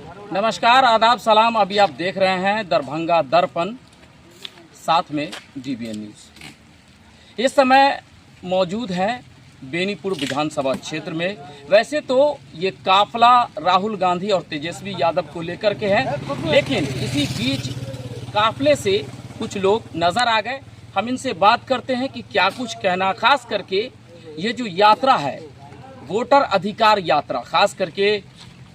नमस्कार, आदाब, सलाम। अभी आप देख रहे हैं दरभंगा दर्पण, साथ में DBN न्यूज़। इस समय मौजूद है बेनीपुर विधानसभा क्षेत्र में। वैसे तो ये काफिला राहुल गांधी और तेजस्वी यादव को लेकर के है, लेकिन इसी बीच काफिले से कुछ लोग नज़र आ गए। हम इनसे बात करते हैं कि क्या कुछ कहना, खास करके ये जो यात्रा है वोटर अधिकार यात्रा, खास करके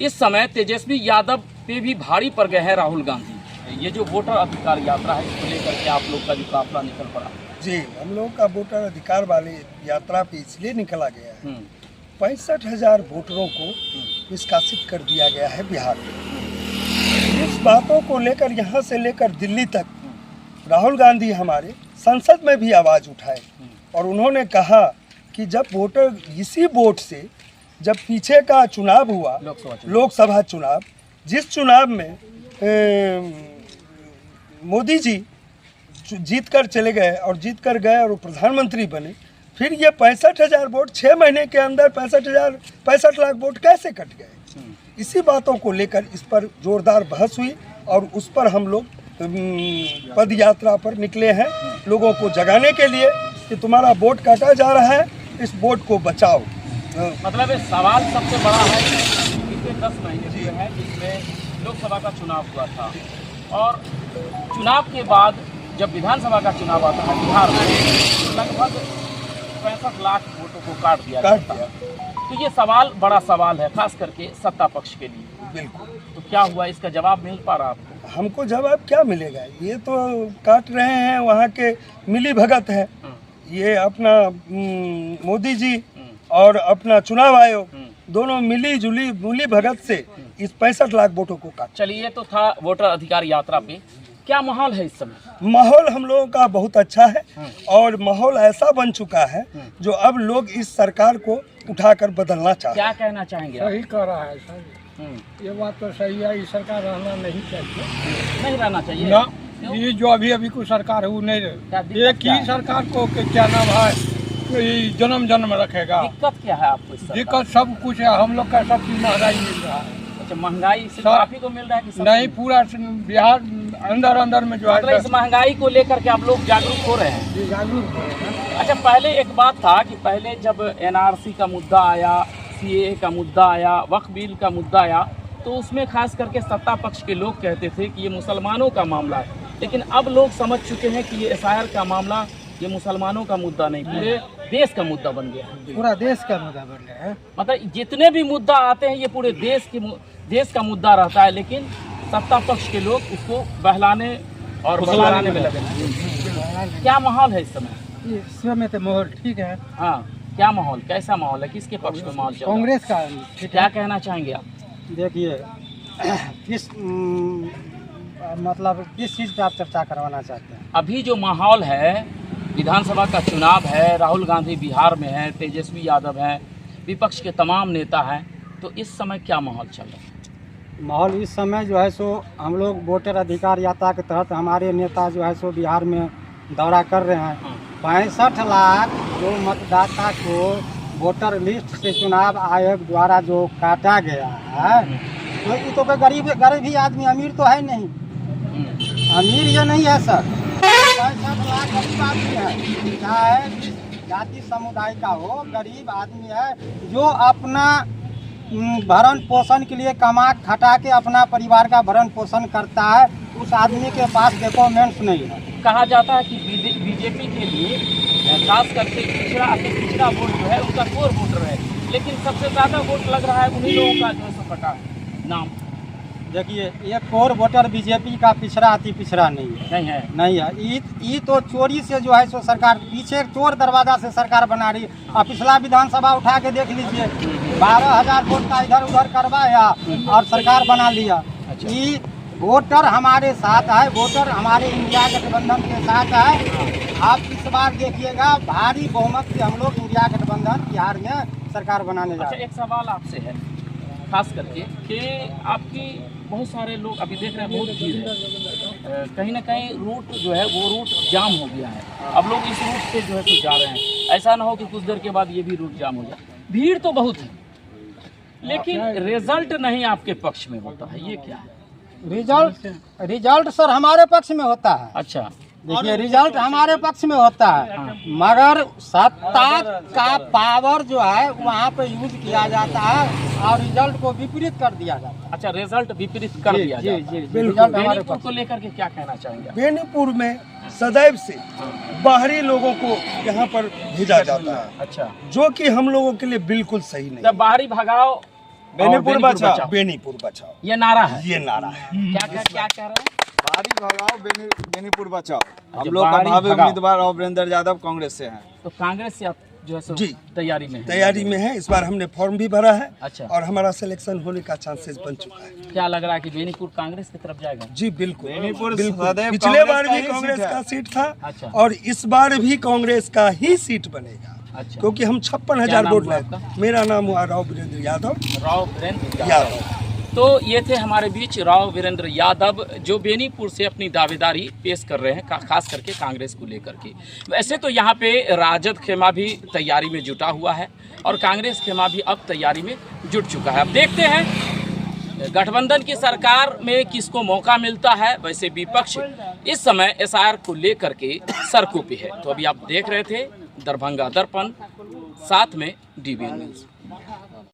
इस समय तेजस्वी यादव पे भी भारी पड़ गए हैं राहुल गांधी। ये जो वोटर अधिकार यात्रा है इसको लेकर के आप लोग का जो काफिला निकल पड़ा। जी, हम लोग का वोटर अधिकार वाली यात्रा पे इसलिए निकला गया है, 65,000 वोटरों को निष्कासित कर दिया गया है बिहार में। इस बातों को लेकर यहाँ से लेकर दिल्ली तक राहुल गांधी हमारे संसद में भी आवाज़ उठाए और उन्होंने कहा कि जब वोटर इसी वोट से जब पीछे का चुनाव हुआ, लोकसभा चुनाव, जिस चुनाव में मोदी जी जीत कर चले गए और जीत कर गए और प्रधानमंत्री बने, फिर ये 65,000 वोट 6 महीने के अंदर 65 लाख वोट कैसे कट गए। इसी बातों को लेकर इस पर जोरदार बहस हुई और उस पर हम लोग पद यात्रा पर निकले हैं, लोगों को जगाने के लिए कि तुम्हारा वोट काटा जा रहा है, इस वोट को बचाओ। मतलब ये सवाल सबसे बड़ा है कि पिछले 10 महीने हुए हैं जिसमें लोकसभा का चुनाव हुआ था और चुनाव के बाद जब विधानसभा का चुनाव आता है बिहार में, लगभग 65 लाख वोटों को काट दिया। तो ये सवाल बड़ा सवाल है, खास करके सत्ता पक्ष के लिए। बिल्कुल। तो क्या हुआ, इसका जवाब मिल पा रहा आपको? हमको जवाब क्या मिलेगा, ये तो काट रहे हैं, वहाँ के मिली भगत है। ये अपना मोदी जी और अपना चुनाव आयोग दोनों मिली भगत से इस 65 लाख वोटों को काट। चलिए, ये तो था वोटर अधिकार यात्रा पे। क्या माहौल है इस समय? माहौल हम लोगों का बहुत अच्छा है और माहौल ऐसा बन चुका है जो अब लोग इस सरकार को उठाकर बदलना चाहते हैं। क्या कहना चाहेंगे? सही कह रहा है सर, ये बात तो सही है। ये सरकार रहना नहीं चाहिए, नहीं रहना चाहिए ना। ये जो अभी कोई सरकार है वो नहीं रहे। एक ही सरकार को क्या नाम है, जन्म जन्म रखेगा। दिक्कत क्या है आपको? दिक्कत सब कुछ है, हम लोग का सब चीज महंगाई मिल रहा है। अच्छा, महंगाई सिर्फ आप ही को मिल रहा है कि नहीं, पूरा बिहार अंदर में जो है। मतलब इस महंगाई को लेकर के आप लोग जागरूक हो रहे हैं? जागरूक। अच्छा, पहले एक बात था कि पहले जब NRC का मुद्दा आया, CAA का मुद्दा आया, वक्फ बिल का मुद्दा आया, तो उसमें खास करके सत्ता पक्ष के लोग कहते थे कि ये मुसलमानों का मामला है, लेकिन अब लोग समझ चुके हैं कि ये SIR का मामला ये मुसलमानों का मुद्दा नहीं, पूरे देश का मुद्दा बन गया है। पूरा देश का मुद्दा बन गया है। मतलब जितने भी मुद्दा आते हैं ये पूरे देश का मुद्दा रहता है, लेकिन सत्ता पक्ष के लोग उसको बहलाने और बहलाने में लगे हैं। क्या माहौल है इस समय? इस समय तो माहौल ठीक है। हाँ, क्या माहौल, कैसा माहौल है, किसके पक्ष में माहौल चल रहा है? कांग्रेस का। क्या कहना चाहेंगे आप? देखिए, किस मतलब किस चीज़ पे आप चर्चा करवाना चाहते हैं? अभी जो माहौल है, विधानसभा का चुनाव है, राहुल गांधी बिहार में है, तेजस्वी यादव हैं, विपक्ष के तमाम नेता हैं, तो इस समय क्या माहौल चल रहा है? माहौल इस समय जो है सो हम लोग वोटर अधिकार यात्रा के तहत हमारे नेता जो है सो बिहार में दौरा कर रहे हैं। 65 लाख जो मतदाता को वोटर लिस्ट से चुनाव आयोग द्वारा जो काटा गया है, तो ये तो गरीब ही आदमी, अमीर तो है नहीं। अमीर ये नहीं है सर, 65 लाख गरीब आदमी है, चाहे जाति समुदाय का हो, गरीब आदमी है जो अपना भरण पोषण के लिए कमा खटा के अपना परिवार का भरण पोषण करता है। उस आदमी के पास डॉक्यूमेंट्स नहीं है। कहा जाता है कि बीजेपी के लिए खास करके पिछड़ा वोट जो है उसका कोर वोटर है, लेकिन सबसे ज़्यादा वोट लग रहा है उन्हीं लोगों का जो है कटा नाम। देखिए, ये कोर वोटर बीजेपी का पिछड़ा अति पिछड़ा नहीं है। ये तो चोरी से जो है सो सरकार पीछे चोर दरवाजा से सरकार बना रही है। अब पिछला विधानसभा उठा के देख लीजिए, 12,000 वोट का इधर उधर करवाया और सरकार बना लिया। ये वोटर हमारे साथ है, वोटर हमारे इंडिया गठबंधन के साथ है। आप इस बार देखिएगा, भारी बहुमत से हम लोग इंडिया गठबंधन बिहार में सरकार बनाने जा रहे हैं। एक सवाल आपसे है खास करके कि आपकी बहुत सारे लोग अभी देख रहे हैं, बहुत भीड़ है, कहीं ना कहीं रूट जो है वो रूट जाम हो गया है। अब लोग इस रूट से जो है तो जा रहे हैं, ऐसा ना हो कि कुछ देर के बाद ये भी रूट जाम हो जाए। भीड़ तो बहुत है, लेकिन रिजल्ट नहीं आपके पक्ष में होता है, ये क्या है? रिजल्ट सर हमारे पक्ष में होता है। अच्छा, देखिए रिजल्ट हमारे पक्ष में होता है, मगर सत्ता का पावर जो है वहाँ पे यूज किया जाता है और रिजल्ट को विपरीत कर दिया जाता है। अच्छा, रिजल्ट विपरीत कर दिया जी जाता है। रिजल्ट हमारे बेनीपुर पक्ष को लेकर के क्या कहना चाहेंगे? बेनीपुर में सदैव से बाहरी लोगों को यहाँ पर भेजा जाता है, अच्छा, जो कि हम लोगों के लिए बिल्कुल सही नहीं। जब बाहरी भगाओ बेनीपुर और बचाओ, बेनीपुर बचाओ, ये नारा है। ये नारा है। क्या कह रहे हैं? बाहरी भगाओ बेनीपुर बचाओ। हम अच्छा, लोग का बाहरी भावी भगाओ। उम्मीदवार राव वीरेंद्र यादव कांग्रेस से हैं। तो कांग्रेस से आप जो है सो जी। तैयारी में है? तैयारी में है। इस बार हमने फॉर्म भी भरा है अच्छा। और हमारा सिलेक्शन होने का चांसेस बन चुका है। क्या लग रहा है कि बेनीपुर कांग्रेस की तरफ जाएगा? जी बिल्कुल, बेनीपुर बिल्कुल। सदैव पिछले कांग्रेस बार का भी ही कांग्रेस सीट है। का सीट था अच्छा। और इस बार भी कांग्रेस का ही सीट बनेगा। अच्छा, क्योंकि हम क्या 56,000 नाम वोट हुआ लाए। आपका? मेरा नाम हुआ राव वीरेंद्र यादव। राव वीरेंद्र यादव। तो ये थे हमारे बीच राव वीरेंद्र यादव, जो बेनीपुर से अपनी दावेदारी पेश कर रहे हैं, खास करके कांग्रेस को लेकर के। वैसे तो यहाँ पे राजद खेमा भी तैयारी में जुटा हुआ है और कांग्रेस खेमा भी अब तैयारी में जुट चुका है। अब देखते हैं गठबंधन की सरकार में किसको मौका मिलता है। वैसे विपक्ष इस समय एसआईआर को लेकर के सड़कों पे है। तो अभी आप देख रहे थे दरभंगा दर्पण, साथ में डीबीएन न्यूज़।